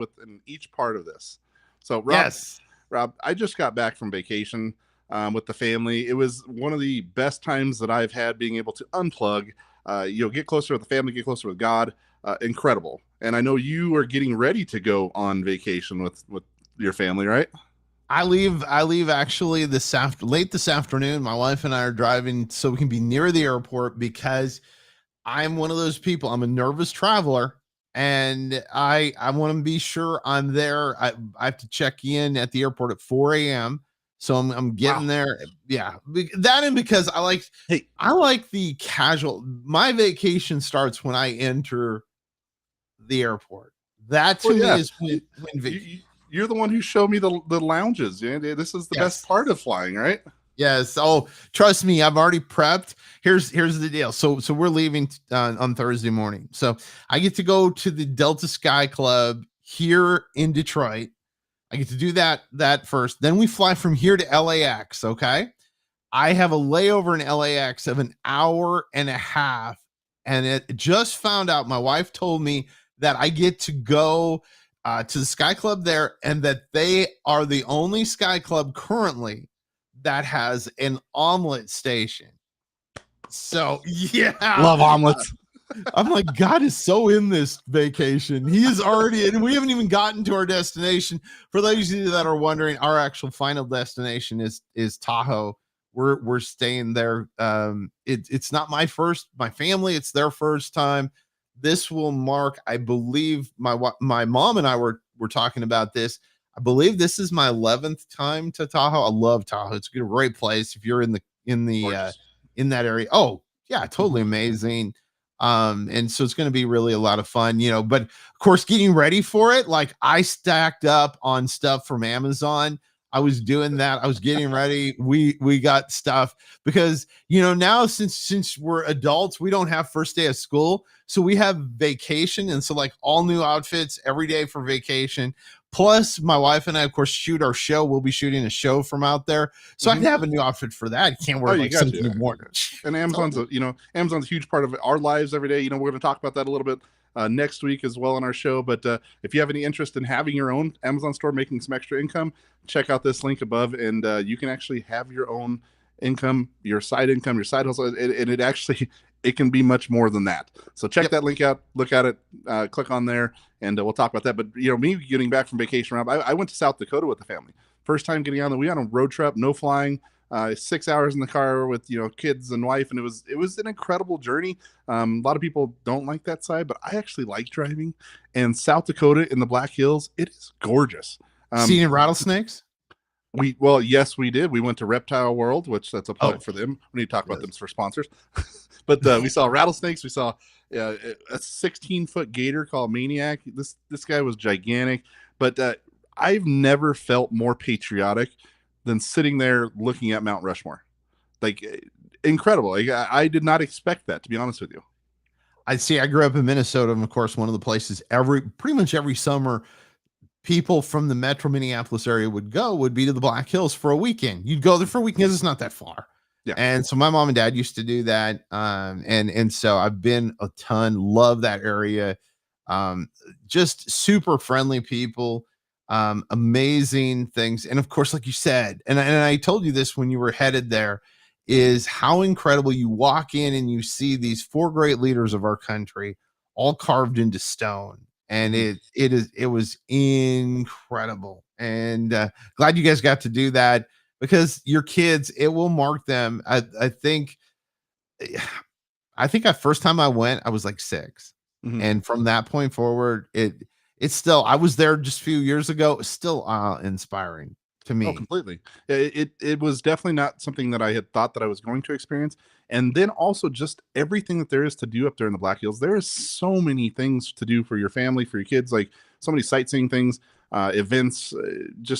within each part of this. So, Yes. Rob, I just got back from vacation with the family. It was one of the best times that I've had being able to unplug, get closer with the family, get closer with God. Incredible. And I know you are getting ready to go on vacation with your family, right? I leave actually late this afternoon. My wife and I are driving so we can be near the airport because I'm one of those people. I'm a nervous traveler and I want to be sure I'm there. I have to check in at the airport at 4 a.m. So I'm getting Wow. there. Yeah. That and because Hey, I like the casual. My vacation starts when I enter the airport. That to well, me yeah. is when You're the one who showed me the lounges. Yeah, this is the best yes. part of flying, right? Yes. Oh, trust me, I've already prepped. Here's the deal. So we're leaving on Thursday morning. So I get to go to the Delta Sky Club here in Detroit. I get to do that first. Then we fly from here to LAX. Okay. I have a layover in LAX of an hour and a half, and it just found out. My wife told me that I get to go to the Sky Club there, and that they are the only Sky Club currently that has an omelet station. So yeah, Love omelets. I'm like, God is so in this vacation. He is already, and we haven't even gotten to our destination. For those of you that are wondering, our actual final destination is Tahoe. We're staying there. It's not my family. It's their first time. This will mark, I believe, my mom and I were talking about this. I believe this is my 11th time to Tahoe. I love Tahoe. It's a great place if you're in that area. Oh yeah, totally amazing. And so it's going to be really a lot of fun, but of course, getting ready for it, like I stacked up on stuff from Amazon. I was doing that. I was getting ready. We got stuff because, now since we're adults, we don't have first day of school. So we have vacation. And so like all new outfits every day for vacation. Plus my wife and I, of course, shoot our show. We'll be shooting a show from out there. So I can have a new outfit for that. You can't wear like something you worn. And Amazon's a huge part of our lives every day. We're going to talk about that a little bit next week as well on our show. But if you have any interest in having your own Amazon store, making some extra income, check out this link above, and you can actually have your own income, your side hustle, and it actually it can be much more than that. So check that link out, look at it, click on there, and we'll talk about that. But me getting back from vacation, Rob, I went to South Dakota with the family. First time getting on we went on a road trip, no flying. 6 hours in the car with kids and wife, and it was an incredible journey. A lot of people don't like that side, but I actually like driving. And South Dakota in the Black Hills, it is gorgeous. Seeing rattlesnakes? Yes, we did. We went to Reptile World, which that's a plug for them. We need to talk about them for sponsors. But we saw rattlesnakes. We saw a 16-foot gator called Maniac. This guy was gigantic. But I've never felt more patriotic than sitting there looking at Mount Rushmore. Like, incredible. I did not expect that, to be honest with you. I grew up in Minnesota, and of course, one of the places pretty much every summer people from the metro Minneapolis area would be to the Black Hills for a weekend. You'd go there for a weekend because it's not that far. Yeah. And so my mom and dad used to do that. And so I've been a ton, love that area. Just super friendly people, amazing things. And of course, like you said, and I told you this when you were headed there, is how incredible you walk in and you see these 4 great leaders of our country all carved into stone. And it was incredible, and glad you guys got to do that, because your kids, it will mark them. I think first time I went, I was like 6, and from that point forward, it's still. I was there just a few years ago. It's still inspiring to me. Oh, completely. It was definitely not something that I had thought that I was going to experience. And then also just everything that there is to do up there in the Black Hills. There is so many things to do for your family, for your kids, like so many sightseeing things, events.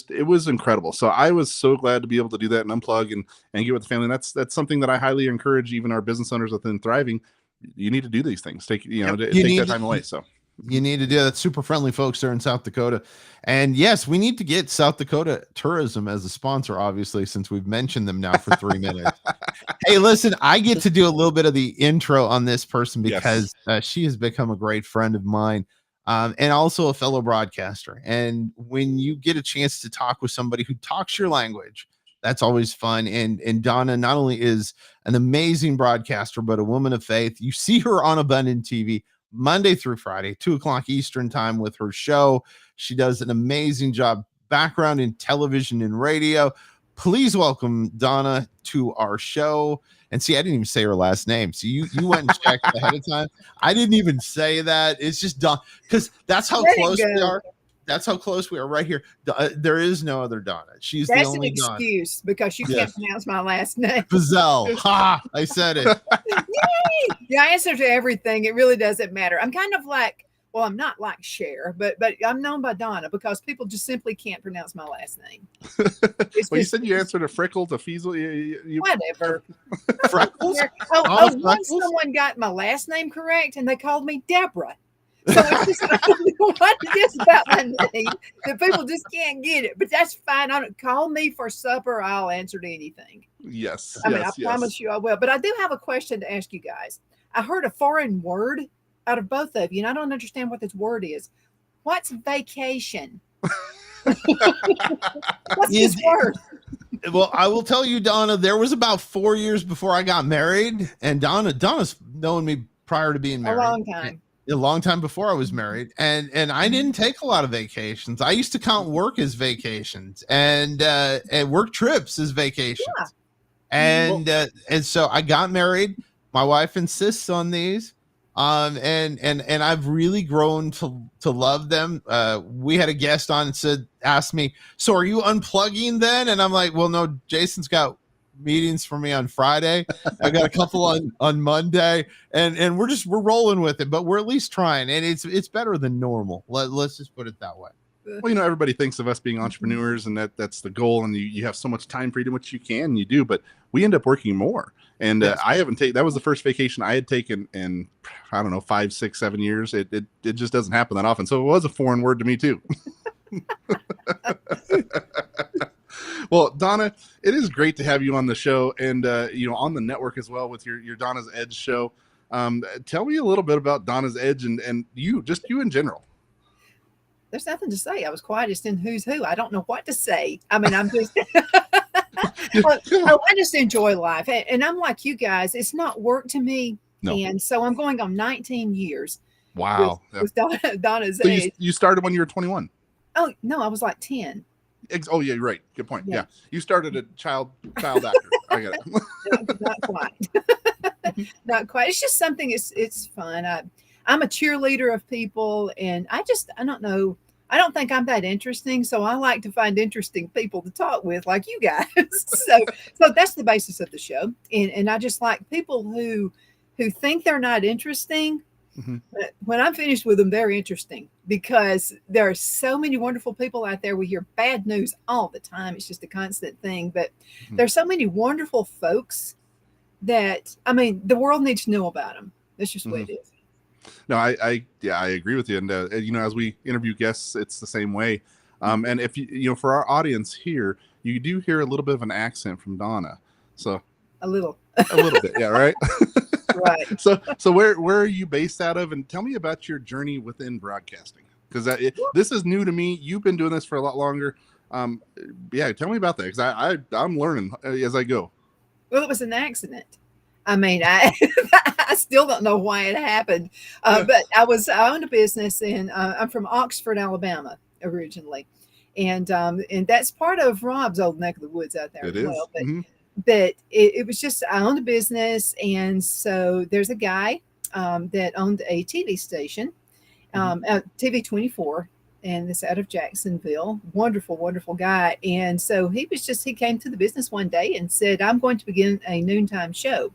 It was incredible. So I was so glad to be able to do that and unplug and get with the family. And that's something that I highly encourage even our business owners within Thriving. You need to do these things. Take that time away. So you need to do that. Super friendly folks there in South Dakota. And yes, we need to get South Dakota Tourism as a sponsor, obviously, since we've mentioned them now for 3 minutes. Hey, listen, I get to do a little bit of the intro on this person because she has become a great friend of mine. and also a fellow broadcaster. And when you get a chance to talk with somebody who talks your language, that's always fun. And Donna not only is an amazing broadcaster, but a woman of faith. You see her on Abundant TV Monday through Friday, 2:00 Eastern time with her show. She does an amazing job, background in television and radio. Please welcome Donna to our show. And see, I didn't even say her last name. So you went and checked ahead of time. I didn't even say that. It's just Donna, because that's how close we are. That's how close we are right here. There is no other Donna. She's the only Donna. That's an excuse because you can't pronounce my last name. Bazell. Ha! I said it. Yay! The answer to everything. It really doesn't matter. I'm kind of like, well, I'm not like Cher, but I'm known by Donna because people just simply can't pronounce my last name. Well, you said you answered a Freckle to Fiesel. Whatever. Freckles? Once someone got my last name correct and they called me Deborah. So it's just, I don't know what it is about my name that people just can't get it. But that's fine. I don't call me for supper. I'll answer to anything. Yes. I mean, I promise you I will. But I do have a question to ask you guys. I heard a foreign word out of both of you, and I don't understand what this word is. What's vacation? What's this word? Well, I will tell you, Donna, there was about 4 years before I got married, and Donna's known me prior to being married. A long time before I was married, and I didn't take a lot of vacations. I used to count work as vacations and work trips as vacations. Yeah. And so I got married. My wife insists on these. And I've really grown to love them. We had a guest on and asked me, so are you unplugging then? And I'm like, well, no, Jason's got meetings for me on Friday. I got a couple on Monday, and we're rolling with it, but we're at least trying, and it's better than normal. Let's just put it that way. Well, everybody thinks of us being entrepreneurs and that's the goal, and you have so much time freedom, which you do, but we end up working more. And I haven't taken, that was the first vacation I had taken in, I don't know, 5, 6, 7 years. It just doesn't happen that often. So it was a foreign word to me too. Well, Donna, it is great to have you on the show and, on the network as well with your Donna's Edge show. Tell me a little bit about Donna's Edge and you in general. There's nothing to say. I was quietest in Who's Who. I don't know what to say. I mean, I'm just, I just enjoy life. And I'm like you guys, it's not work to me. No. And so I'm going on 19 years. Wow. With Donna's so Edge. You started when you were 21. Oh, no, I was like 10. Oh, yeah, you're right. Good point. Yeah. You started a child actor. I get it. Not quite. Not quite. It's just something, it's fun. I'm a cheerleader of people, and I don't know. I don't think I'm that interesting, so I like to find interesting people to talk with, like you guys. so that's the basis of the show, and I just like people who think they're not interesting. Mm-hmm. But when I'm finished with them, they're interesting because there are so many wonderful people out there. We hear bad news all the time. It's just a constant thing, but there's so many wonderful folks that, I mean, the world needs to know about them. That's just what it is. No, I agree with you. And, as we interview guests, it's the same way. And if for our audience here, you do hear a little bit of an accent from Donna. So a little bit. Yeah. Right. Right. So where are you based out of? And tell me about your journey within broadcasting, because this is new to me. You've been doing this for a lot longer. Tell me about that, because I'm learning as I go. Well, it was an accident. I mean, I still don't know why it happened, but I owned a business, and I'm from Oxford, Alabama, originally, and that's part of Rob's old neck of the woods out there. It is. Well, but it was just, I owned a business, and so there's a guy that owned a TV station, TV 24, and it's out of Jacksonville. Wonderful, wonderful guy. And so he came to the business one day and said, I'm going to begin a noontime show.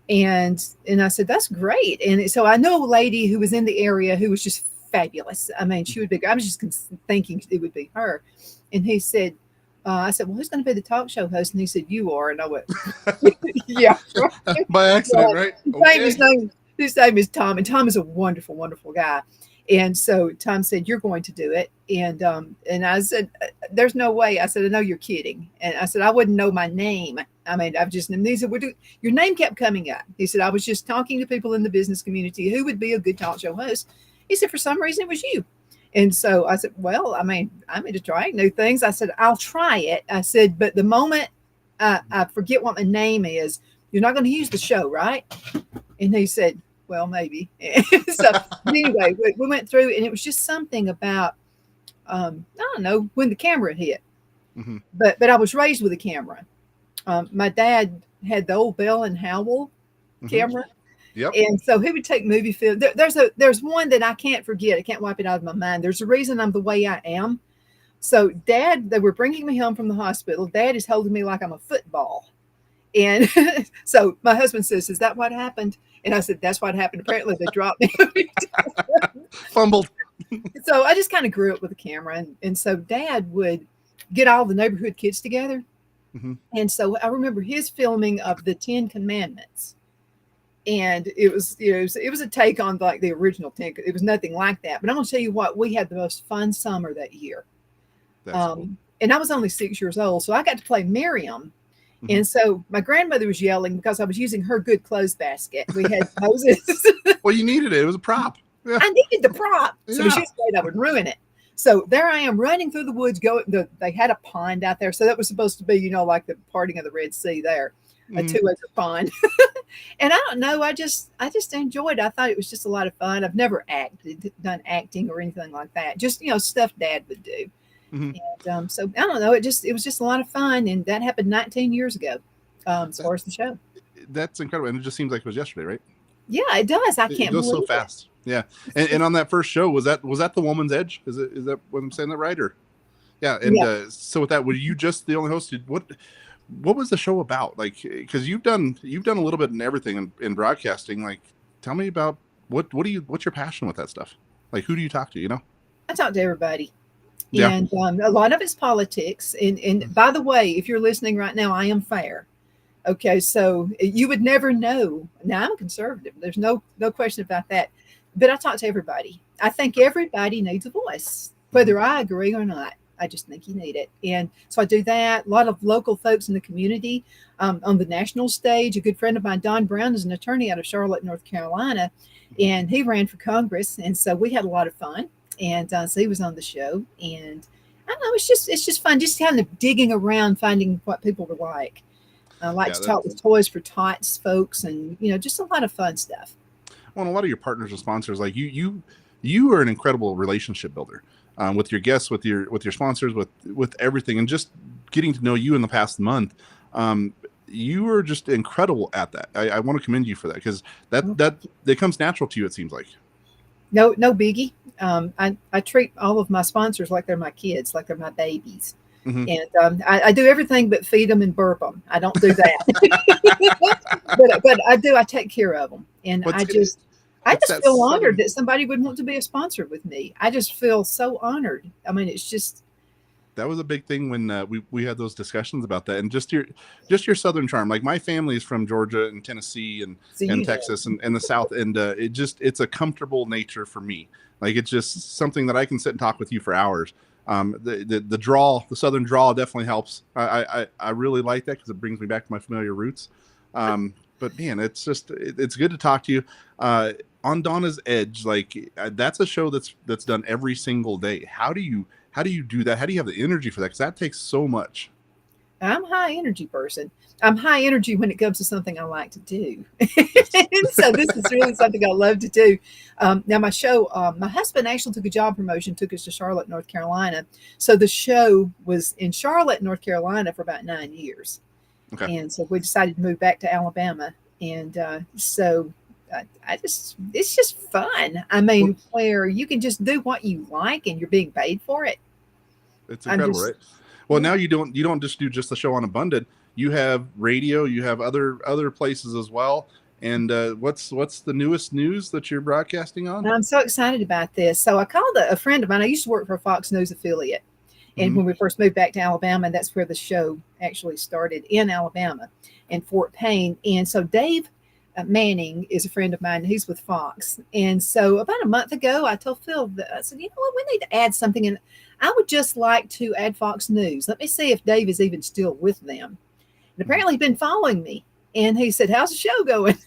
And I said, that's great. And so I know a lady who was in the area who was just fabulous. I mean, she would be, I was just thinking it would be her. And he said, I said, well, who's going to be the talk show host? And he said, you are. And I went, yeah. By accident, right? Okay. His name is Tom. And Tom is a wonderful, wonderful guy. And so Tom said, you're going to do it. And I said, there's no way. I said, I know you're kidding. And I said, I wouldn't know my name. I mean, I've just, and he said, your name kept coming up. He said, I was just talking to people in the business community who would be a good talk show host. He said, for some reason, it was you. And so I said, well, I mean, I'm into trying new things. I said, I'll try it. I said, but the moment I forget what my name is, you're not going to use the show, right? And he said, well, maybe. So anyway, we went through, and it was just something about, I don't know, when the camera hit. Mm-hmm. But I was raised with a camera. My dad had the old Bell and Howell camera. Yep. And so he would take movie film. There's one that I can't forget. I can't wipe it out of my mind. There's a reason I'm the way I am. So Dad, they were bringing me home from the hospital. Dad is holding me like I'm a football. And so my husband says, is that what happened? And I said, that's what happened. Apparently they dropped me. Fumbled. So I just kind of grew up with a camera. And so Dad would get all the neighborhood kids together. Mm-hmm. And so I remember his filming of the 10 Commandments. And it was, you know, it was a take on like the original 10. It was nothing like that. But I'm going to tell you what, we had the most fun summer that year. That's cool. And I was only 6 years old. So I got to play Miriam. Mm-hmm. And so my grandmother was yelling because I was using her good clothes basket. We had Moses. Well, you needed it. It was a prop. Yeah. I needed the prop. So Yeah. she was afraid I would ruin it. So there I am running through the woods. They had a pond out there. So that was supposed to be, you know, like the parting of the Red Sea there. A 2-acre pond. And I don't know, I just enjoyed it. I thought it was just a lot of fun. I've never done acting or anything like that. Just, you know, stuff Dad would do. Mm-hmm. And so I don't know, it was just a lot of fun. And that happened 19 years ago, as far as the show. That's incredible. And it just seems like it was yesterday, right? Yeah, it does. I can't It goes believe so fast. Yeah. And on that first show, was that the Woman's Edge? Is that what I'm saying that right? Or yeah. And Yeah. So with that, were you just the only host? What was the show about? Like, because you've done a little bit in everything in broadcasting. Like, tell me about what's your passion with that stuff? Like, who do you talk to? You know, I talk to everybody. Yeah. And a lot of it's politics. And by the way, if you're listening right now, I am fair. Okay, so you would never know. Now I'm conservative. There's no question about that. But I talk to everybody. I think everybody needs a voice, whether I agree or not. I just think you need it. And so I do that. A lot of local folks in the community. On the national stage, a good friend of mine, Don Brown, is an attorney out of Charlotte, North Carolina, and he ran for Congress. And so we had a lot of fun. And so he was on the show. And I don't know, it's just fun, just kind of digging around, finding what people were like. I like to talk with Toys for Tots folks, and, you know, just a lot of fun stuff. Well, and a lot of your partners and sponsors, like you are an incredible relationship builder. With your guests, with your sponsors, with everything, and just getting to know you in the past month, you are just incredible at that. I want to commend you for that, because that comes natural to you, it seems like. No biggie. I treat all of my sponsors like they're my kids, like they're my babies. Mm-hmm. And I do everything but feed them and burp them. I don't do that. but I take care of them, and I just feel honored that somebody would want to be a sponsor with me. I just feel so honored. I mean, it's just. That was a big thing when we had those discussions about that, and just your Southern charm. Like, my family is from Georgia and Tennessee and Texas and the South, and it's a comfortable nature for me. Like, it's just something that I can sit and talk with you for hours. The drawl, the Southern drawl, definitely helps. I really like that, because it brings me back to my familiar roots. But man, it's good to talk to you. On Donna's Edge, like, that's a show that's done every single day. How do you do that? How do you have the energy for that? Because that takes so much. I'm a high energy person. I'm high energy when it comes to something I like to do. And so this is really something I love to do. Now my show, my husband actually took a job promotion, took us to Charlotte, North Carolina. So the show was in Charlotte, North Carolina for about 9 years. Okay. And so we decided to move back to Alabama. And it's just fun. I mean, where you can just do what you like and you're being paid for it. It's incredible, right? Well, now you don't just do the show on Abundant. You have radio, you have other places as well. And what's the newest news that you're broadcasting on? I'm so excited about this. So I called a friend of mine. I used to work for a Fox News affiliate. And when we first moved back to Alabama, that's where the show actually started, in Alabama, in Fort Payne. And so Dave Manning is a friend of mine. He's with Fox. And so about a month ago, I told Phil, I said, you know what, we need to add something. And I would just like to add Fox News. Let me see if Dave is even still with them. And apparently he'd been following me. And he said, how's the show going?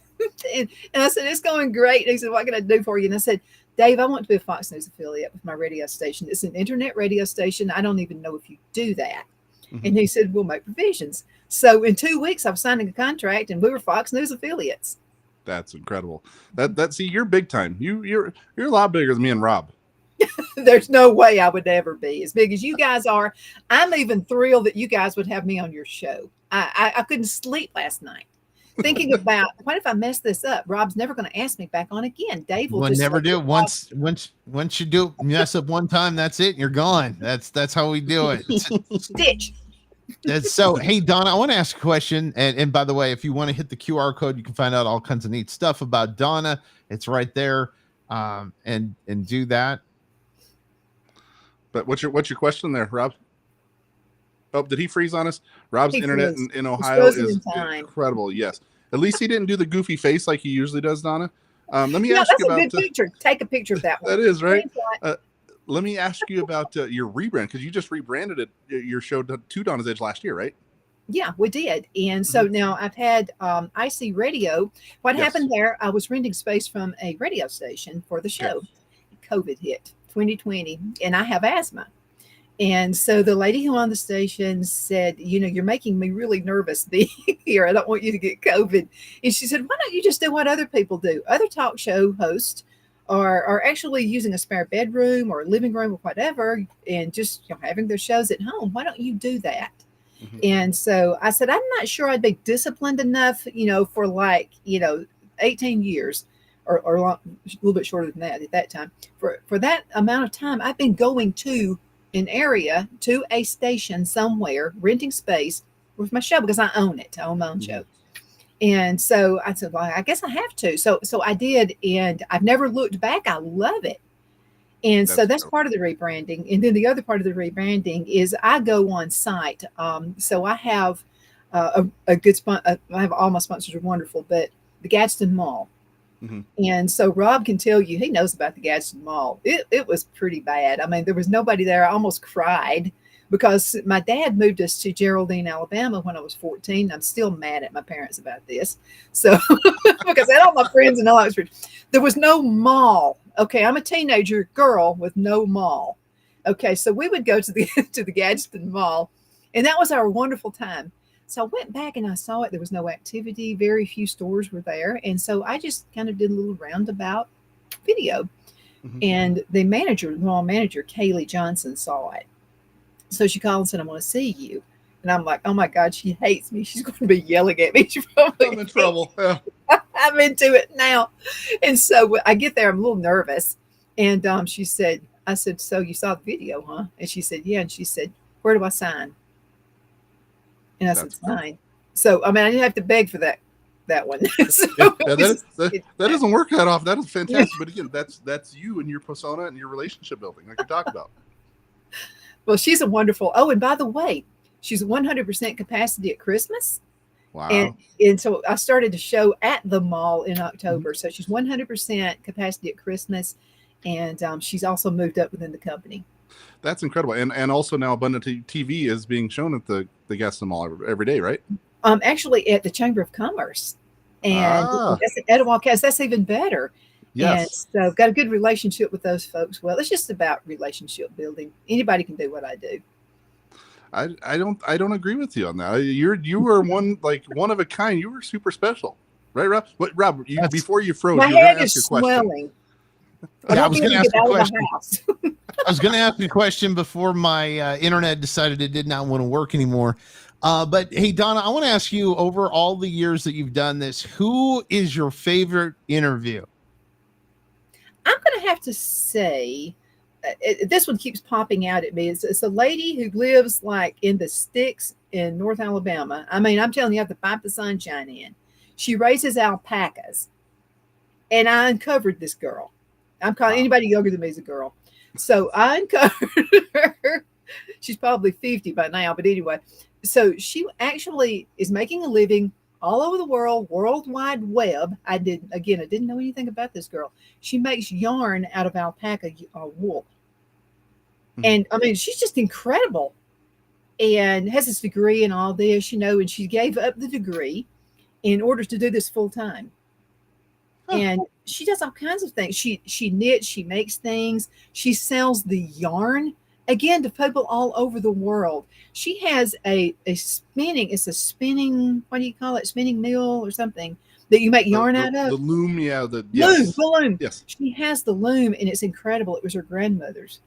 and I said, it's going great. And he said, what can I do for you? And I said, Dave, I want to be a Fox News affiliate with my radio station. It's an internet radio station. I don't even know if you do that. Mhm. And he said, we'll make provisions. So in 2 weeks, I was signing a contract and we were Fox News affiliates. That's incredible. See, you're big time. You're a lot bigger than me and Rob. There's no way I would ever be as big as you guys are. I'm even thrilled that you guys would have me on your show. I couldn't sleep last night thinking about, what if I mess this up? Rob's never going to ask me back on again. Dave will We'll just never do it. Once you do mess up one time, that's it. You're gone. That's how we do it. stitch. So, hey, Donna, I want to ask a question. And by the way, if you want to hit the QR code, you can find out all kinds of neat stuff about Donna. It's right there. And do that. But what's your question there, Rob? Oh, did he freeze on us? Rob's internet in Ohio is incredible. Yes. At least he didn't do the goofy face like he usually does, Donna. Let me ask you about that's a good picture. Take a picture of that one. That is right. Let me ask you about your rebrand, because you just rebranded your show to Donna's Edge last year, right? Yeah, we did. And so now I've had IC Radio. What happened there, I was renting space from a radio station for the show. COVID hit 2020, and I have asthma. And so the lady who owned the station said, you're making me really nervous being here. I don't want you to get COVID. And she said, why don't you just do what other people do? Other talk show hosts are actually using a spare bedroom or living room or whatever, and just having their shows at home. Why don't you do that? Mm-hmm. And so I said, I'm not sure I'd be disciplined enough, for 18 years or a little bit shorter than that at that time. For that amount of time, I've been going to an area, to a station somewhere, renting space with my show because I own it. I own my own show. And so I said, well, I guess I have to. So I did, and I've never looked back. I love it. And that's part of the rebranding. And then the other part of the rebranding is I go on site. So I have a good sponsor. I have all my sponsors are wonderful, but the Gadsden Mall. Mm-hmm. And so Rob can tell you, he knows about the Gadsden Mall. It was pretty bad. I mean, there was nobody there. I almost cried because my dad moved us to Geraldine, Alabama when I was 14. I'm still mad at my parents about this. So because I had all my friends in Oxford. There was no mall. Okay, I'm a teenager girl with no mall. Okay, so we would go to the Gadsden Mall, and that was our wonderful time. So I went back and I saw it. There was no activity. Very few stores were there. And so I just kind of did a little roundabout video. Mm-hmm. And the mall manager, Kaylee Johnson, saw it. So she called and said, I want to see you. And I'm like, oh my God, she hates me. She's going to be yelling at me. I'm in trouble. Yeah. I'm into it now. And so I get there, I'm a little nervous. And she said, I said, so you saw the video, huh? And she said, yeah. And she said, where do I sign? And I said, fine. So, I mean, I didn't have to beg for that one. So that doesn't work that often. That is fantastic. But again, that's you and your persona and your relationship building, like you talked about. Well, she's a wonderful. Oh, and by the way, she's 100% capacity at Christmas. Wow. And so I started a show at the mall in October. Mm-hmm. So she's 100% capacity at Christmas. And she's also moved up within the company. That's incredible. And also now Abundant TV is being shown at the Gadsden Mall every day, right? Actually at the Chamber of Commerce. And that's at Etowah. That's even better. Yes. And so I've got a good relationship with those folks. Well, it's just about relationship building. Anybody can do what I do. I don't agree with you on that. You were one of a kind. You were super special. Right, Rob? What, Rob, before you froze, my you head is swelling. Yeah, I was going to ask you a question. I was going to ask you a question before my internet decided it did not want to work anymore. But hey, Donna, I want to ask you, over all the years that you've done this, who is your favorite interview? I'm going to have to say, this one keeps popping out at me. It's a lady who lives like in the sticks in North Alabama. I mean, I'm telling you, have to pipe the sunshine in. She raises alpacas. And I uncovered this girl. I'm calling anybody younger than me is a girl. So I uncovered her. She's probably 50 by now, but anyway. So she actually is making a living all over the world, World Wide Web. I didn't know anything about this girl. She makes yarn out of alpaca wool. Mm-hmm. And I mean, she's just incredible and has this degree and all this, and she gave up the degree in order to do this full time. And she does all kinds of things. She knits, she makes things, she sells the yarn again to people all over the world. She has a spinning, it's a spinning, what do you call it? Spinning mill or something that you make yarn out of. The loom, yeah. Loom, Yes. the loom. Yes. She has the loom and it's incredible. It was her grandmother's.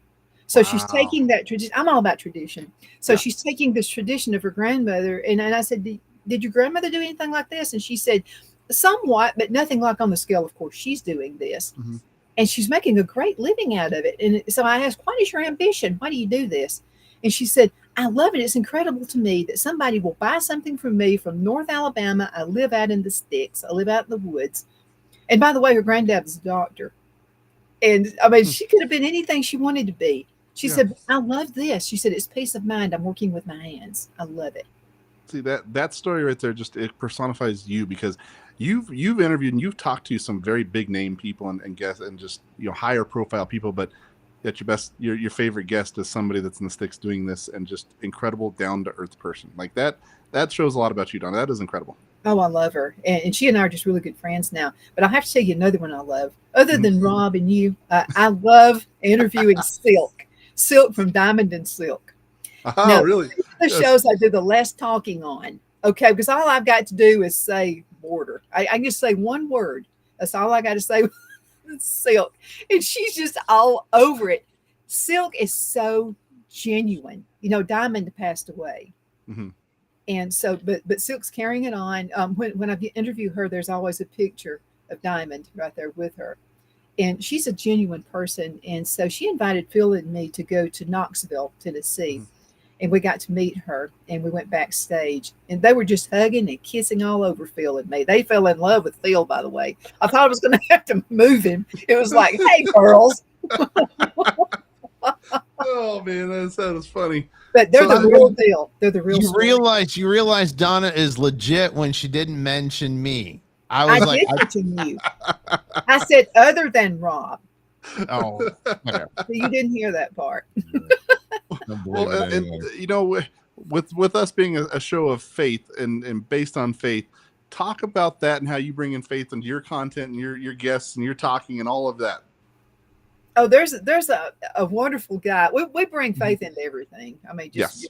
So she's Wow. taking that tradition. I'm all about tradition. So Yeah. she's taking this tradition of her grandmother. And I said, did your grandmother do anything like this? And she said, somewhat, but nothing like on the scale, of course, she's doing this. Mm-hmm. And she's making a great living out of it. And so I asked, what is your ambition? Why do you do this? And she said, I love it. It's incredible to me that somebody will buy something from me from North Alabama. I live out in the sticks. I live out in the woods. And by the way, her granddad was a doctor. And I mean, she could have been anything she wanted to be. She said, I love this. She said, it's peace of mind. I'm working with my hands. I love it. See, that story right there, just it personifies you, because you've interviewed and you've talked to some very big name people and guests and just, you know, higher profile people, but yet your favorite guest is somebody that's in the sticks doing this and just incredible down to earth person. Like that shows a lot about you, Donna. That is incredible. Oh, I love her. And she and I are just really good friends now. But I have to tell you another one I love. Other than Rob and you, I love interviewing Silk from Diamond and Silk. Oh, now, really? The shows I do the less talking on. Okay, because all I've got to do is say border. I can just say one word. That's all I got to say. Silk. And she's just all over it. Silk is so genuine. You know, Diamond passed away. Mm-hmm. And so, but Silk's carrying it on. When I interview her, there's always a picture of Diamond right there with her. And she's a genuine person. And so she invited Phil and me to go to Knoxville, Tennessee. Mm-hmm. And we got to meet her and we went backstage and they were just hugging and kissing all over Phil and me. They fell in love with Phil, by the way. I thought I was going to have to move him. It was like, hey, girls. Oh, man, that was funny. But they're the real deal. They're the real You realize Donna is legit when she didn't mention me. I did mention you. I said other than Rob. Oh, whatever. So you didn't hear that part. Well, and you know, with us being a show of faith and based on faith, talk about that and how you bring in faith into your content and your guests and your talking and all of that. Oh, there's a wonderful guy. We bring faith into everything. I mean, just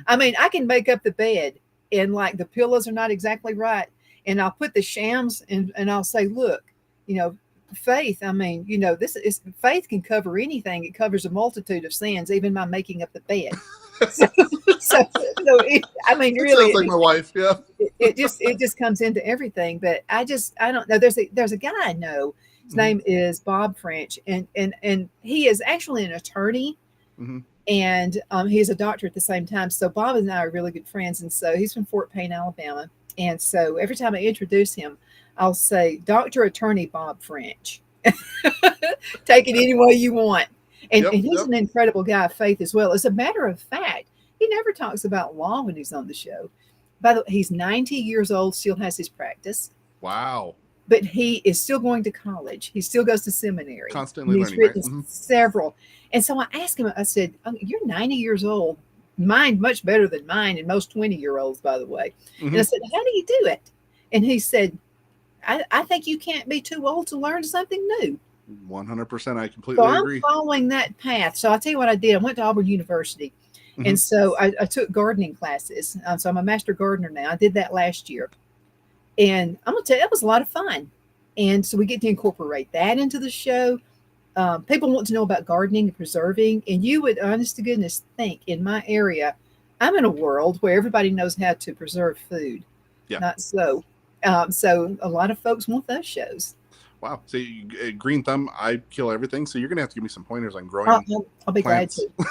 I mean, I can make up the bed and like the pillows are not exactly right, and I'll put the shams and I'll say, look, you know, faith. I mean, you know, this is faith can cover anything. It covers a multitude of sins, even my making up the bed. I mean, really, sounds like my wife. Yeah, it just comes into everything. But I don't know. There's a guy I know. His name is Bob French, and he is actually an attorney, and he's a doctor at the same time. So Bob and I are really good friends, and so he's from Fort Payne, Alabama. And so every time I introduce him, I'll say, Dr. Attorney Bob French. Take it any way you want. And he's an incredible guy of faith as well. As a matter of fact, he never talks about law when he's on the show. By the way, he's 90 years old, still has his practice. Wow. But he is still going to college. He still goes to seminary. Constantly He's learning. written several. And so I asked him, I said, you're 90 years old. Mine much better than mine and most 20-year-olds, by the way. And I said, how do you do it? And he said, I think you can't be too old to learn something new. 100%. I completely agree. I'm following that path. So I'll tell you what I did. I went to Auburn University. And so I took gardening classes. So I'm a master gardener now. I did that last year. And I'm going to tell you, that was a lot of fun. And so we get to incorporate that into the show. People want to know about gardening and preserving. And you would, honest to goodness, think in my area, I'm in a world where everybody knows how to preserve food. Yeah. Not so. So a lot of folks want those shows. Wow. So Green Thumb, I kill everything. So you're going to have to give me some pointers on growing I'll be plants. glad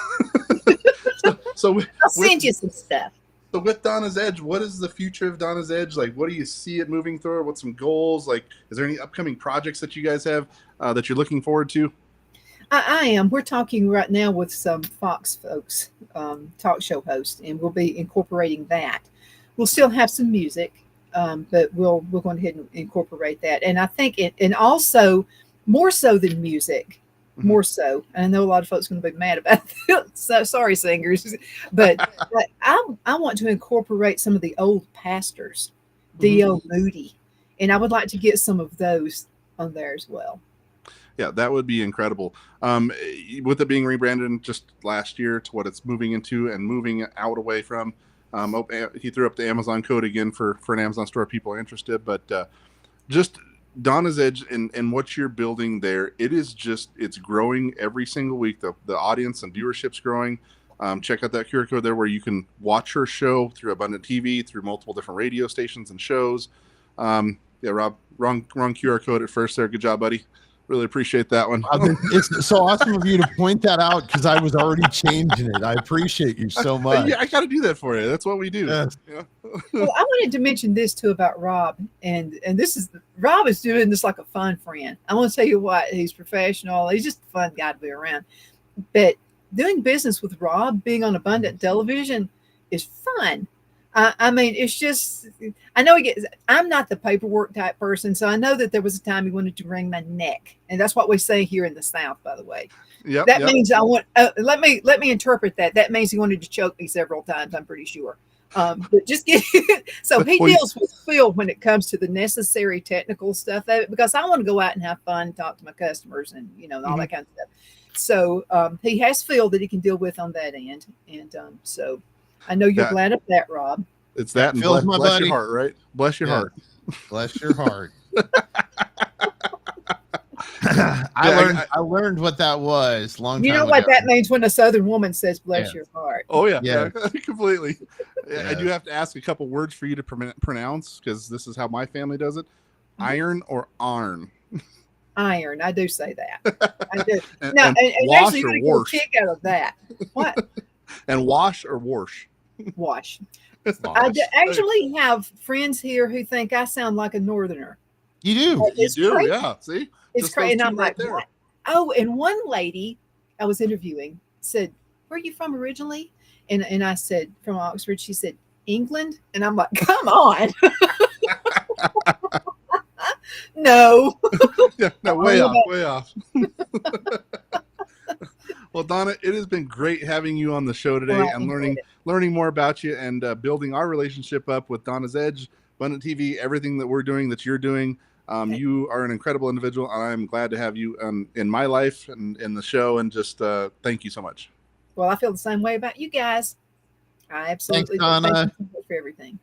to. So I'll send you some stuff. So with Donna's Edge, what is the future of Donna's Edge? Like, what do you see it moving through? What's some goals? Like, is there any upcoming projects that you guys have that you're looking forward to? I am. We're talking right now with some Fox folks, talk show hosts, and we'll be incorporating that. We'll still have some music, but we'll go ahead and incorporate that. And I think and also more so than music, more so. And I know a lot of folks are going to be mad about that. So sorry, singers, but I want to incorporate some of the old pastors, D.L. Moody, and I would like to get some of those on there as well. Yeah, that would be incredible. With it being rebranded just last year to what it's moving into and moving out away from, he threw up the Amazon code again for an Amazon store. People are interested, but just Donna's Edge and what you're building there, it's growing every single week. The audience and viewership's growing. Check out that QR code there where you can watch her show through Abundant TV, through multiple different radio stations and shows. Yeah, Rob, wrong QR code at first there. Good job, buddy. Really appreciate that one. It's so awesome of you to point that out because I was already changing it. I appreciate you so much. Yeah, I got to do that for you. That's what we do. Yes. Yeah. Well, I wanted to mention this too about Rob, and Rob is doing this like a fun friend. I want to tell you what, he's professional. He's just a fun guy to be around. But doing business with Rob, being on Abundant Television, is fun. I mean, it's just, I know I'm not the paperwork type person. So I know that there was a time he wanted to wring my neck. And that's what we say here in the South, by the way. That means I want, let me interpret that. That means he wanted to choke me several times, I'm pretty sure. But just get, so he deals with Phil when it comes to the necessary technical stuff of it, because I want to go out and have fun, talk to my customers and, all that kind of stuff. So he has Phil that he can deal with on that end. And so I know you're glad of that, Rob. It's that, and bless your heart, right? Bless your heart. Bless your heart. I learned what that was long time ago. You know what that means when a Southern woman says "bless your heart." Oh yeah, completely. Yeah. I do have to ask a couple words for you to pronounce because this is how my family does it: iron or arn. Iron. I do say that. I do. And wash actually, or wash. Kick out of that. What? And wash or wash. Wash. I actually have friends here who think I sound like a Northerner. You do. You do, crazy. Yeah. See? It's crazy. And I'm like, what? Oh, and one lady I was interviewing said, "Where are you from originally?" And I said, "From Oxford." She said, "England?" And I'm like, come on. No. Yeah, no, way off. Well, Donna, it has been great having you on the show today and learning more about you and building our relationship up with Donna's Edge, Abundant TV, everything that we're doing, that you're doing. You are an incredible individual, and I'm glad to have you in my life and in the show. And just thank you so much. Well, I feel the same way about you guys. I absolutely thank you for everything.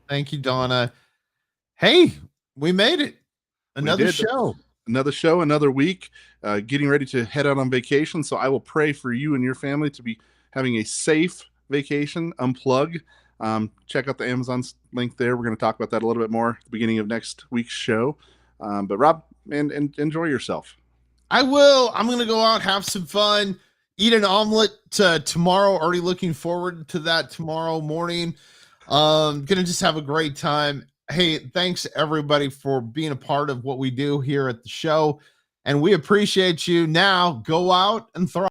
Thank you, Donna. Hey, we made it. Another show, another week, getting ready to head out on vacation. So I will pray for you and your family to be having a safe vacation. Unplug. Check out the Amazon link there. We're going to talk about that a little bit more at the beginning of next week's show. But Rob, and enjoy yourself. I will. I'm going to go out, have some fun, eat an omelet tomorrow. Already looking forward to that tomorrow morning. Going to just have a great time. Hey, thanks everybody for being a part of what we do here at the show. And we appreciate you. Now go out and thrive.